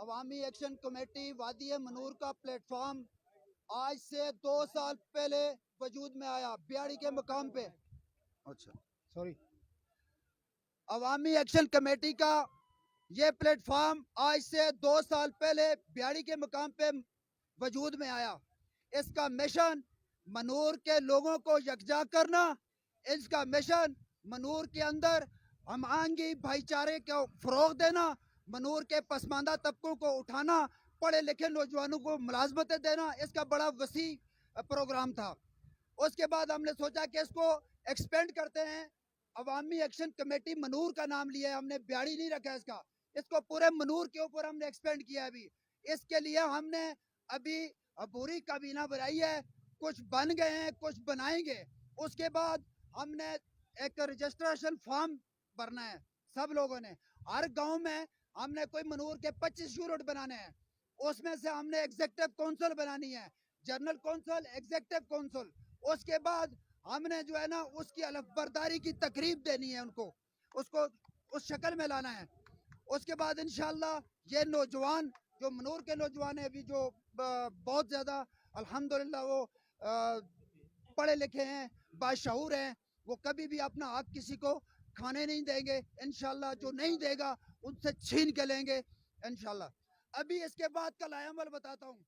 عوامی action committee وادی منور کا پلیٹ فارم آج سے 2 سال پہلے وجود میں آیا بیاڑی کے مقام پہ. عوامی ایکشن کمیٹی کا یہ پلیٹ فارم آج سے 2 سال پہلے بیاڑی کے مقام پہ وجود میں آیا. اس کا مشن منور کے لوگوں کو یکجا کرنا، اس کا مشن منور کے اندر ہم آہنگی بھائی چارے کو فروغ دینا، منور کے پسماندہ طبقوں کو اٹھانا، پڑھے لکھے نوجوانوں کو ملازمتیں دینا. اس کا بڑا وسیع پروگرام تھا. اس کے بعد ہم نے سوچا کہ اس کو ایکسپینڈ کرتے ہیں. عوامی ایکشن کمیٹی منور کا نام لیا ہے ہم نے، بیاڑی نہیں رکھا اس کو پورے منور کے اوپر ہم نے ایکسپینڈ کیا ہے. ابھی اس کے لیے ہم نے ابھی عبوری کابینہ بنائی ہے، کچھ بن گئے ہیں، کچھ بنائیں گے. اس کے بعد ہم نے ایک رجسٹریشن فارم بھرنا ہے. سب لوگوں نے ہر گاؤں میں ہم نے کوئی منور کے 25 یونٹ بنانے ہیں. اس میں سے ہم نے ایگزیکٹو کونسل بنانی ہے، جنرل کونسل، ایگزیکٹو کونسل. اس کے بعد ہم نے جو ہے نا اس کی علف برداری کی تقریب دینی ہے، ان کو اس شکل میں لانا ہے. اس کے بعد انشاءاللہ یہ نوجوان جو منور کے نوجوان ہیں ابھی جو بہت زیادہ الحمدللہ وہ پڑھے لکھے ہیں، باشعور ہیں، وہ کبھی بھی اپنا حق کسی کو کھانے نہیں دیں گے. انشاءاللہ جو نہیں دے گا ان سے چھین کے لیں گے انشاءاللہ. ابھی اس کے بعد کا لائحہ عمل بتاتا ہوں.